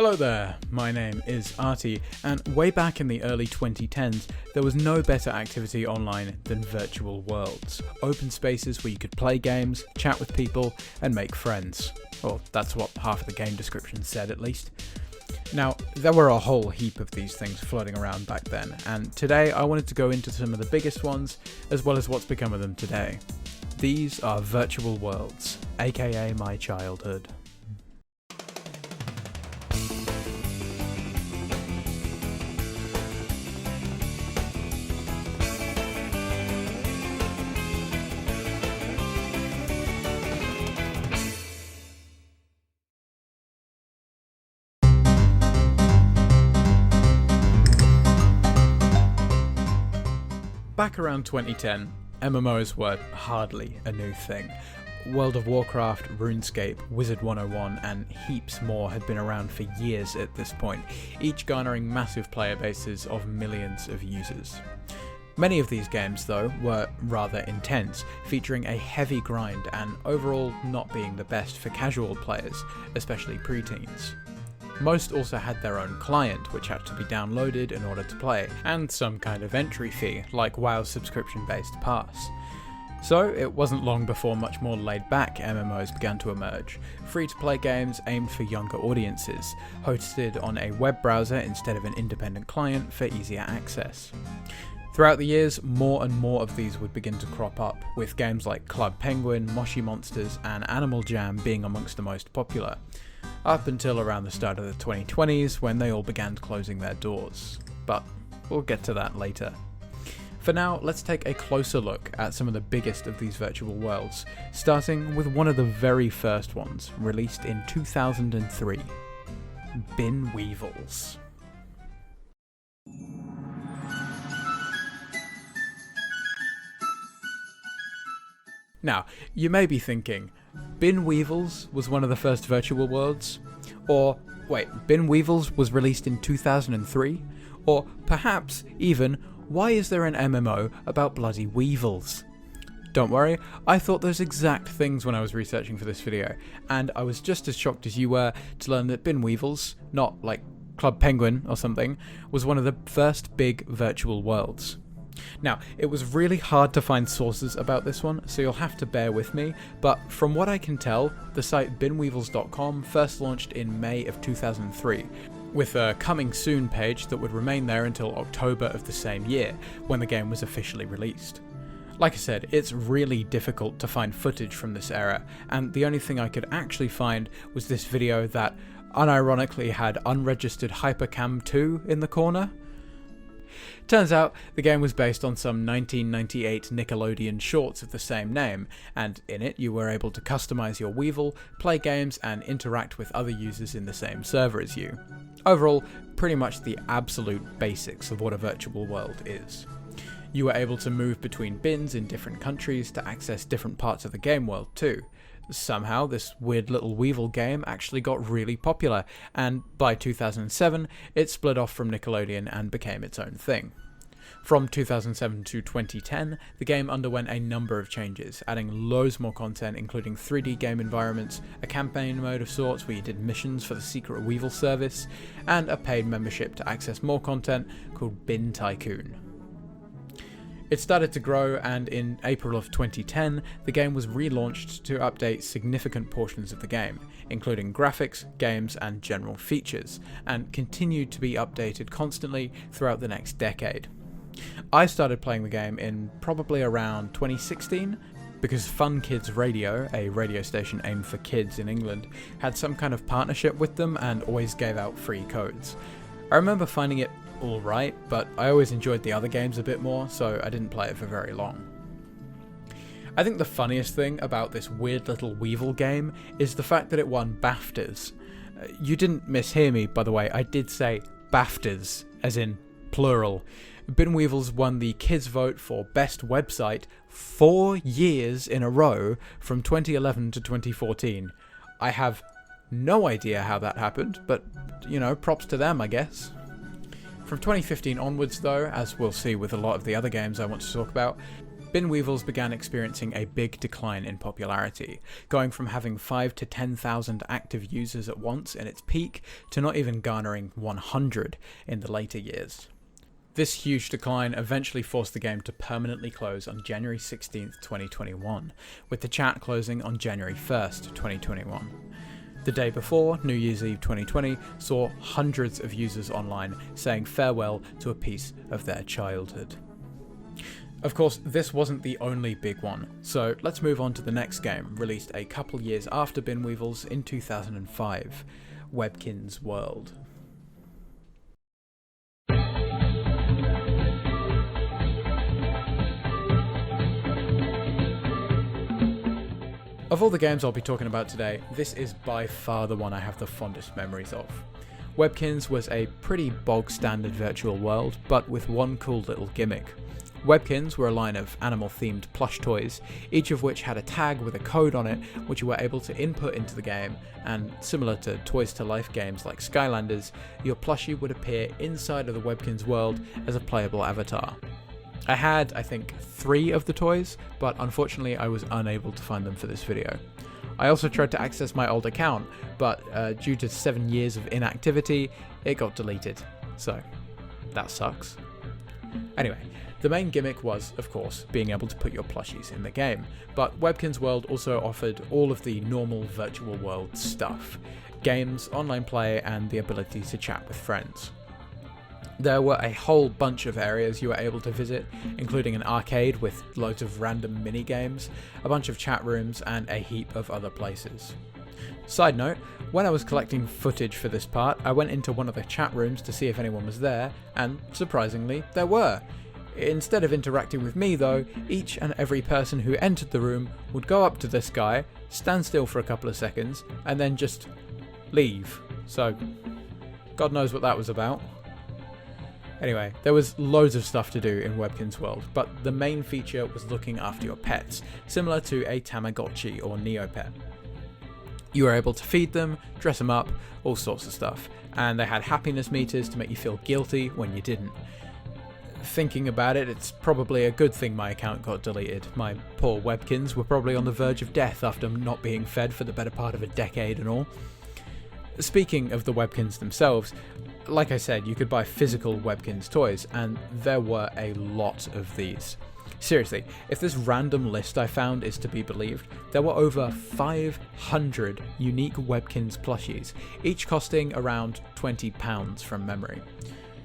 Hello there, my name is Artie, and way back in the early 2010s, there was no better activity online than virtual worlds. Open spaces where you could play games, chat with people, and make friends. Or that's what half of the game description said at least. Now, there were a whole heap of these things floating around back then, and today I wanted to go into some of the biggest ones, as well as what's become of them today. These are virtual worlds, aka my childhood. Back around 2010, MMOs were hardly a new thing. World of Warcraft, RuneScape, Wizard 101 and heaps more had been around for years at this point, each garnering massive player bases of millions of users. Many of these games, though, were rather intense, featuring a heavy grind and overall not being the best for casual players, especially preteens. Most also had their own client, which had to be downloaded in order to play, and some kind of entry fee, like WoW's subscription-based pass. So it wasn't long before much more laid-back MMOs began to emerge, free-to-play games aimed for younger audiences, hosted on a web browser instead of an independent client for easier access. Throughout the years, more and more of these would begin to crop up, with games like Club Penguin, Moshi Monsters, and Animal Jam being amongst the most popular, up until around the start of the 2020s when they all began closing their doors. But we'll get to that later. For now, let's take a closer look at some of the biggest of these virtual worlds, starting with one of the very first ones, released in 2003, Bin Weevils. Now, you may be thinking, Bin Weevils was one of the first virtual worlds? Or, wait, Bin Weevils was released in 2003? Or perhaps, even, why is there an MMO about bloody weevils? Don't worry, I thought those exact things when I was researching for this video, and I was just as shocked as you were to learn that Bin Weevils, not like Club Penguin or something, was one of the first big virtual worlds. Now, it was really hard to find sources about this one, so you'll have to bear with me, but from what I can tell, the site binweevils.com first launched in May of 2003, with a coming soon page that would remain there until October of the same year, when the game was officially released. Like I said, it's really difficult to find footage from this era, and the only thing I could actually find was this video that unironically had unregistered Hypercam 2 in the corner. Turns out, the game was based on some 1998 Nickelodeon shorts of the same name, and in it you were able to customize your Weevil, play games, and interact with other users in the same server as you. Overall, pretty much the absolute basics of what a virtual world is. You were able to move between bins in different countries to access different parts of the game world too. Somehow, this weird little Weevil game actually got really popular, and by 2007, it split off from Nickelodeon and became its own thing. From 2007 to 2010, the game underwent a number of changes, adding loads more content including 3D game environments, a campaign mode of sorts where you did missions for the secret Weevil service, and a paid membership to access more content called Bin Tycoon. It started to grow, and in April of 2010, the game was relaunched to update significant portions of the game, including graphics, games, and general features, and continued to be updated constantly throughout the next decade. I started playing the game in probably around 2016, because Fun Kids Radio, a radio station aimed for kids in England, had some kind of partnership with them and always gave out free codes. I remember finding it alright, but I always enjoyed the other games a bit more, so I didn't play it for very long. I think the funniest thing about this weird little Weevil game is the fact that it won BAFTAs. You didn't mishear me, by the way, I did say BAFTAs, as in plural. Bin Weevils won the Kids Vote for Best Website 4 years in a row from 2011 to 2014. I have no idea how that happened, but, you know, props to them, I guess. From 2015 onwards though, as we'll see with a lot of the other games I want to talk about, Weevils began experiencing a big decline in popularity, going from having 5 to 10,000 active users at once in its peak to not even garnering 100 in the later years. This huge decline eventually forced the game to permanently close on January 16th, 2021, with the chat closing on January 1st, 2021. The day before, New Year's Eve 2020, saw hundreds of users online saying farewell to a piece of their childhood. Of course, this wasn't the only big one, so let's move on to the next game, released a couple years after Weevils in 2005, Webkinz World. Of all the games I'll be talking about today, this is by far the one I have the fondest memories of. Webkinz was a pretty bog-standard virtual world, but with one cool little gimmick. Webkinz were a line of animal-themed plush toys, each of which had a tag with a code on it which you were able to input into the game, and similar to Toys to Life games like Skylanders, your plushie would appear inside of the Webkinz world as a playable avatar. I had, I think, 3 of the toys, but unfortunately I was unable to find them for this video. I also tried to access my old account, but due to 7 years of inactivity, it got deleted. So, that sucks. Anyway, the main gimmick was, of course, being able to put your plushies in the game, but Webkinz World also offered all of the normal virtual world stuff: games, online play, and the ability to chat with friends. There were a whole bunch of areas you were able to visit, including an arcade with loads of random mini-games, a bunch of chat rooms, and a heap of other places. Side note, when I was collecting footage for this part, I went into one of the chat rooms to see if anyone was there, and surprisingly, there were. Instead of interacting with me though, each and every person who entered the room would go up to this guy, stand still for a couple of seconds, and then just leave. So, God knows what that was about. Anyway, there was loads of stuff to do in Webkinz World, but the main feature was looking after your pets, similar to a Tamagotchi or Neopet. You were able to feed them, dress them up, all sorts of stuff, and they had happiness meters to make you feel guilty when you didn't. Thinking about it, it's probably a good thing my account got deleted. My poor Webkinz were probably on the verge of death after not being fed for the better part of a decade and all. Speaking of the Webkinz themselves, like I said, you could buy physical Webkinz toys, and there were a lot of these. Seriously, if this random list I found is to be believed, there were over 500 unique Webkinz plushies, each costing around £20 from memory.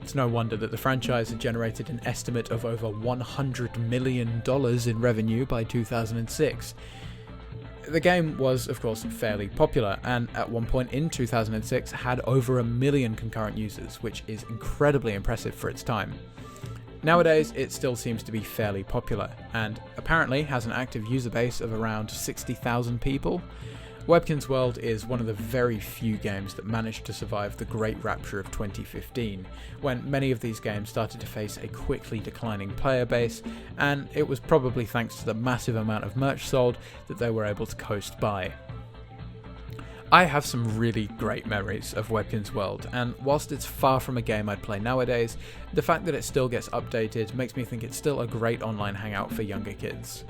It's no wonder that the franchise had generated an estimate of over $100 million in revenue by 2006. The game was, of course, fairly popular, and at one point in 2006 had over 1 million concurrent users, which is incredibly impressive for its time. Nowadays, it still seems to be fairly popular, and apparently has an active user base of around 60,000 people. Webkinz World is one of the very few games that managed to survive the great rapture of 2015, when many of these games started to face a quickly declining player base, and it was probably thanks to the massive amount of merch sold that they were able to coast by. I have some really great memories of Webkinz World, and whilst it's far from a game I'd play nowadays, the fact that it still gets updated makes me think it's still a great online hangout for younger kids.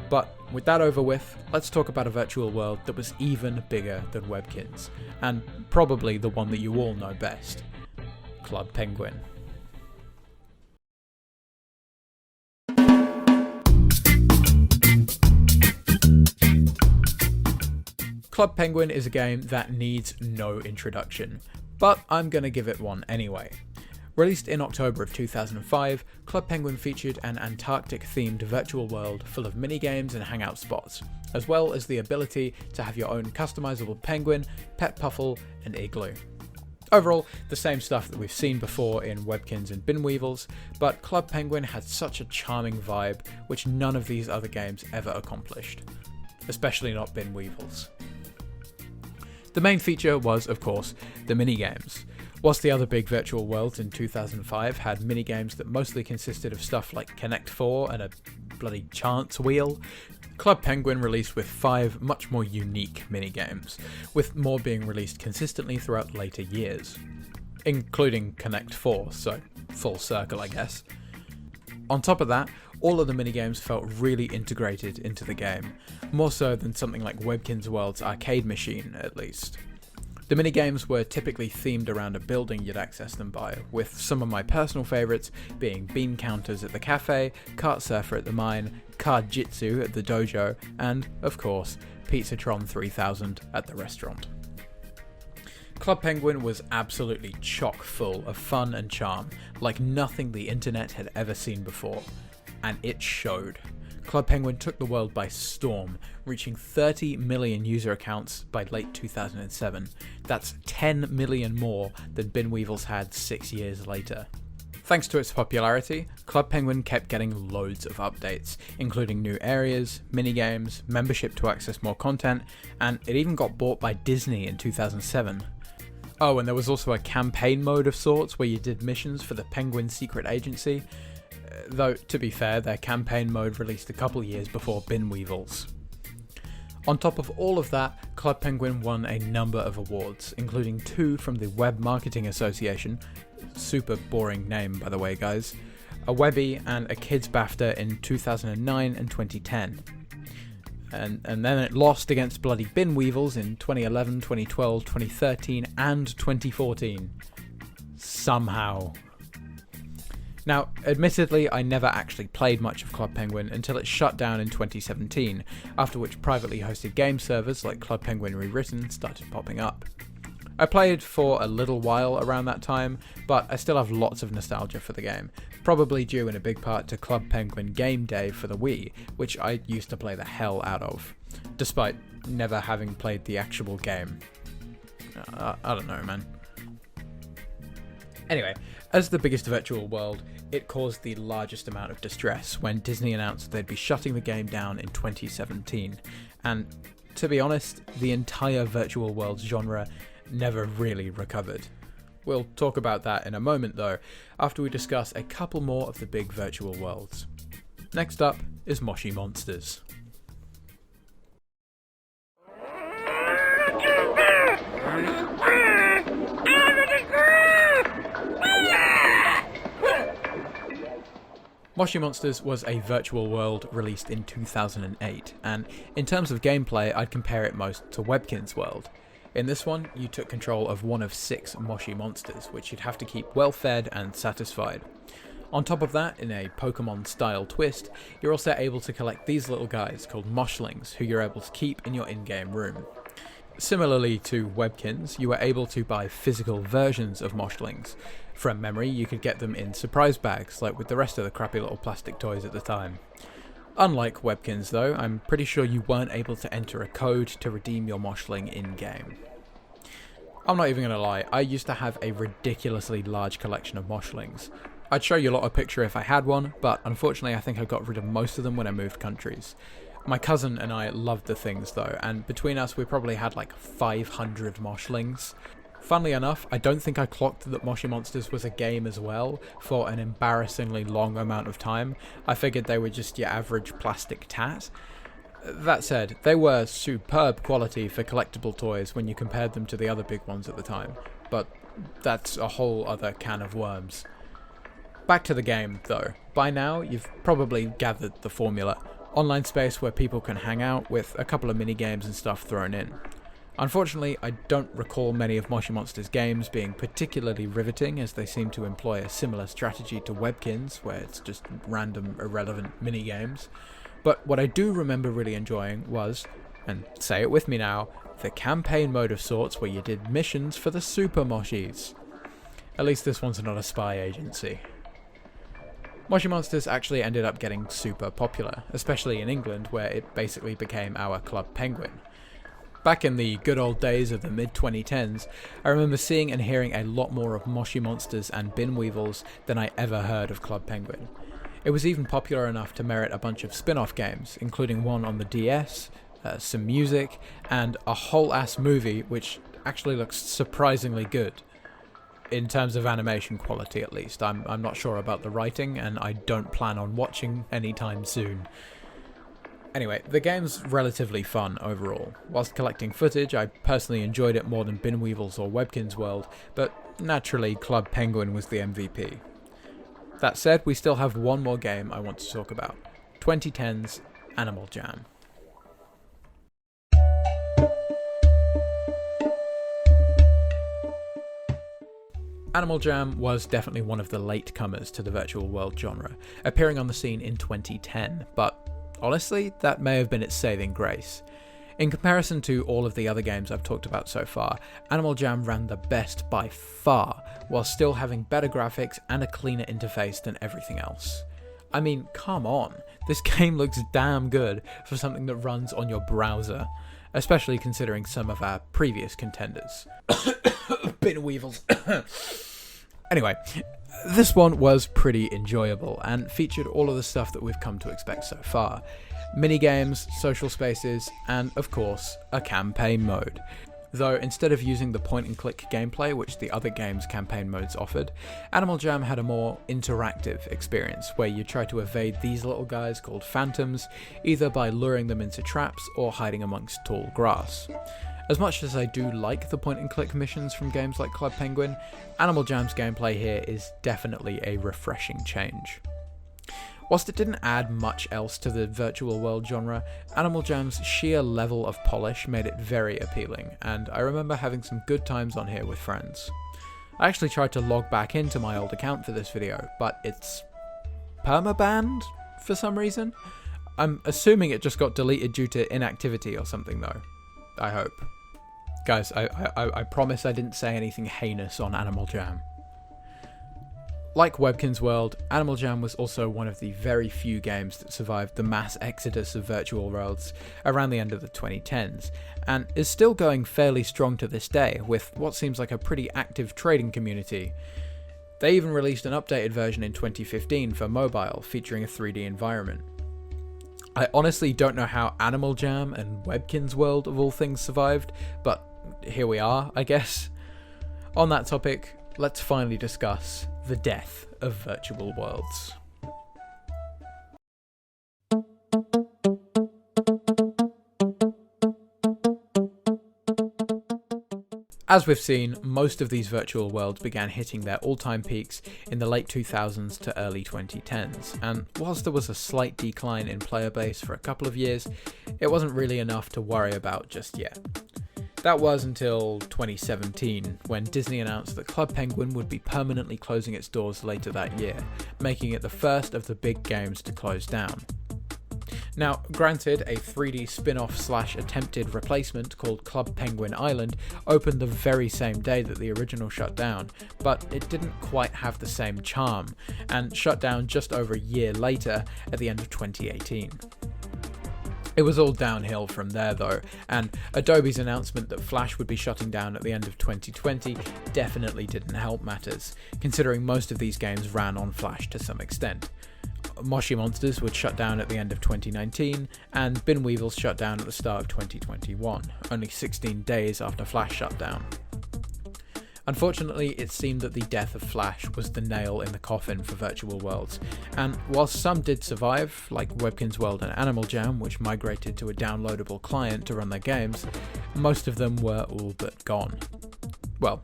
But with that over with, let's talk about a virtual world that was even bigger than Webkinz, and probably the one that you all know best: Club Penguin. Club Penguin is a game that needs no introduction, but I'm gonna give it one anyway. Released in October of 2005, Club Penguin featured an Antarctic-themed virtual world full of minigames and hangout spots, as well as the ability to have your own customizable penguin, pet puffle, and igloo. Overall, the same stuff that we've seen before in Webkinz and Weevils, but Club Penguin had such a charming vibe which none of these other games ever accomplished. Especially not Weevils. The main feature was, of course, the minigames. Whilst the other big virtual worlds in 2005 had minigames that mostly consisted of stuff like Connect 4 and a bloody chance wheel, Club Penguin released with 5 much more unique minigames, with more being released consistently throughout later years, including Connect 4, so full circle I guess. On top of that, all of the minigames felt really integrated into the game, more so than something like Webkinz World's arcade machine, at least. The minigames were typically themed around a building you'd access them by, with some of my personal favourites being bean counters at the cafe, kart surfer at the mine, card jitsu at the dojo, and, of course, Pizzatron 3000 at the restaurant. Club Penguin was absolutely chock full of fun and charm, like nothing the internet had ever seen before. And it showed. Club Penguin took the world by storm, reaching 30 million user accounts by late 2007. That's 10 million more than Bin Weevils had 6 years later. Thanks to its popularity, Club Penguin kept getting loads of updates, including new areas, minigames, membership to access more content, and it even got bought by Disney in 2007. Oh, and there was also a campaign mode of sorts where you did missions for the Penguin Secret Agency, though, to be fair, their campaign mode released a couple years before Bin Weevils. On top of all of that, Club Penguin won a number of awards, including 2 from the Web Marketing Association, super boring name by the way guys, a Webby and a Kids BAFTA in 2009 and 2010. And then it lost against bloody Bin Weevils in 2011, 2012, 2013 and 2014. Somehow. Now, admittedly, I never actually played much of Club Penguin until it shut down in 2017, after which privately hosted game servers like Club Penguin Rewritten started popping up. I played for a little while around that time, but I still have lots of nostalgia for the game, probably due in a big part to Club Penguin Game Day for the Wii, which I used to play the hell out of, despite never having played the actual game. I don't know, man. Anyway, as the biggest virtual world, it caused the largest amount of distress when Disney announced they'd be shutting the game down in 2017, and to be honest, the entire virtual world genre never really recovered. We'll talk about that in a moment though, after we discuss a couple more of the big virtual worlds. Next up is Moshi Monsters. Moshi Monsters was a virtual world released in 2008, and in terms of gameplay, I'd compare it most to Webkinz World. In this one, you took control of one of 6 Moshi Monsters, which you'd have to keep well fed and satisfied. On top of that, in a Pokemon-style twist, you're also able to collect these little guys called Moshlings, who you're able to keep in your in-game room. Similarly to Webkinz, you were able to buy physical versions of Moshlings. From memory, you could get them in surprise bags, like with the rest of the crappy little plastic toys at the time. Unlike Webkinz though, I'm pretty sure you weren't able to enter a code to redeem your Moshling in-game. I'm not even gonna lie, I used to have a ridiculously large collection of Moshlings. I'd show you a lot of picture if I had one, but unfortunately I think I got rid of most of them when I moved countries. My cousin and I loved the things though, and between us we probably had like 500 Moshlings. Funnily enough, I don't think I clocked that Moshi Monsters was a game as well for an embarrassingly long amount of time. I figured they were just your average plastic tat. That said, they were superb quality for collectible toys when you compared them to the other big ones at the time, but that's a whole other can of worms. Back to the game though. By now, you've probably gathered the formula. Online space where people can hang out with a couple of mini games and stuff thrown in. Unfortunately, I don't recall many of Moshi Monsters' games being particularly riveting, as they seem to employ a similar strategy to Webkinz, where it's just random, irrelevant mini-games. But what I do remember really enjoying was, and say it with me now, the campaign mode of sorts where you did missions for the Super Moshis. At least this one's not a spy agency. Moshi Monsters actually ended up getting super popular, especially in England, where it basically became our Club Penguin. Back in the good old days of the mid-2010s, I remember seeing and hearing a lot more of Moshi Monsters and Bin Weevils than I ever heard of Club Penguin. It was even popular enough to merit a bunch of spin-off games, including one on the DS, some music, and a whole-ass movie which actually looks surprisingly good. In terms of animation quality at least. I'm not sure about the writing, and I don't plan on watching anytime soon. Anyway, the game's relatively fun overall. Whilst collecting footage, I personally enjoyed it more than Bin Weevils or Webkinz World, but naturally Club Penguin was the MVP. That said, we still have one more game I want to talk about. 2010's Animal Jam. Animal Jam was definitely one of the latecomers to the virtual world genre, appearing on the scene in 2010, but honestly, that may have been its saving grace. In comparison to all of the other games I've talked about so far, Animal Jam ran the best by far, while still having better graphics and a cleaner interface than everything else. I mean, come on, this game looks damn good for something that runs on your browser, especially considering some of our previous contenders. Bin Weevils. Anyway, this one was pretty enjoyable and featured all of the stuff that we've come to expect so far. Minigames, social spaces, and of course, a campaign mode. Though instead of using the point-and-click gameplay which the other game's campaign modes offered, Animal Jam had a more interactive experience where you try to evade these little guys called phantoms, either by luring them into traps or hiding amongst tall grass. As much as I do like the point-and-click missions from games like Club Penguin, Animal Jam's gameplay here is definitely a refreshing change. Whilst it didn't add much else to the virtual world genre, Animal Jam's sheer level of polish made it very appealing, and I remember having some good times on here with friends. I actually tried to log back into my old account for this video, but it's permabanned for some reason. I'm assuming it just got deleted due to inactivity or something though. I hope. Guys, I promise I didn't say anything heinous on Animal Jam. Like Webkinz World, Animal Jam was also one of the very few games that survived the mass exodus of virtual worlds around the end of the 2010s, and is still going fairly strong to this day, with what seems like a pretty active trading community. They even released an updated version in 2015 for mobile, featuring a 3D environment. I honestly don't know how Animal Jam and Webkinz World of all things survived, but here we are, I guess. On that topic, let's finally discuss the death of virtual worlds. As we've seen, most of these virtual worlds began hitting their all-time peaks in the late 2000s to early 2010s, and whilst there was a slight decline in player base for a couple of years, it wasn't really enough to worry about just yet. That was until 2017, when Disney announced that Club Penguin would be permanently closing its doors later that year, making it the first of the big games to close down. Now, granted, a 3D spin-off / attempted replacement called Club Penguin Island opened the very same day that the original shut down, but it didn't quite have the same charm, and shut down just over a year later at the end of 2018. It was all downhill from there though, and Adobe's announcement that Flash would be shutting down at the end of 2020 definitely didn't help matters, considering most of these games ran on Flash to some extent. Moshi Monsters would shut down at the end of 2019, and Bin Weevils shut down at the start of 2021, only 16 days after Flash shut down. Unfortunately, it seemed that the death of Flash was the nail in the coffin for virtual worlds, and whilst some did survive, like Webkinz World and Animal Jam, which migrated to a downloadable client to run their games, most of them were all but gone. Well,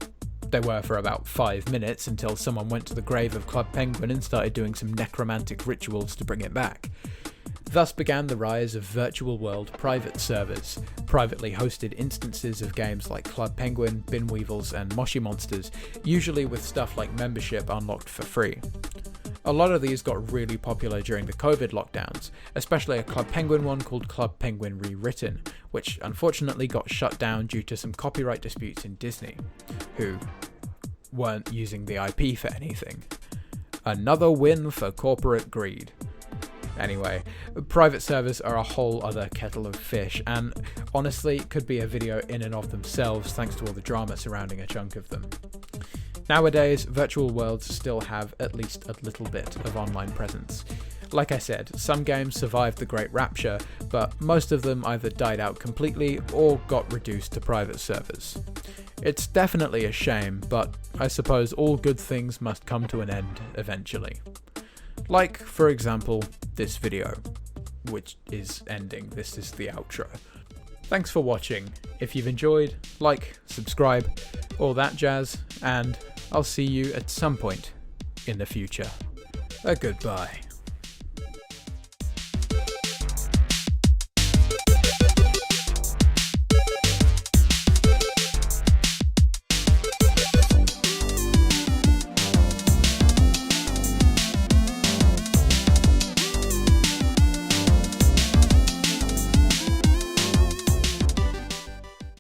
they were for about 5 minutes until someone went to the grave of Club Penguin and started doing some necromantic rituals to bring it back. Thus began the rise of virtual world private servers, privately hosted instances of games like Club Penguin, Bin Weevils, and Moshi Monsters, usually with stuff like membership unlocked for free. A lot of these got really popular during the COVID lockdowns, especially a Club Penguin one called Club Penguin Rewritten, which unfortunately got shut down due to some copyright disputes in Disney, who weren't using the IP for anything. Another win for corporate greed. Anyway, private servers are a whole other kettle of fish, and honestly could be a video in and of themselves thanks to all the drama surrounding a chunk of them. Nowadays, virtual worlds still have at least a little bit of online presence. Like I said, some games survived the Great Rapture, but most of them either died out completely or got reduced to private servers. It's definitely a shame, but I suppose all good things must come to an end eventually. Like, for example, this video, which is ending. This is the outro. Thanks for watching. If you've enjoyed, like, subscribe, all that jazz, and I'll see you at some point in the future. a goodbye.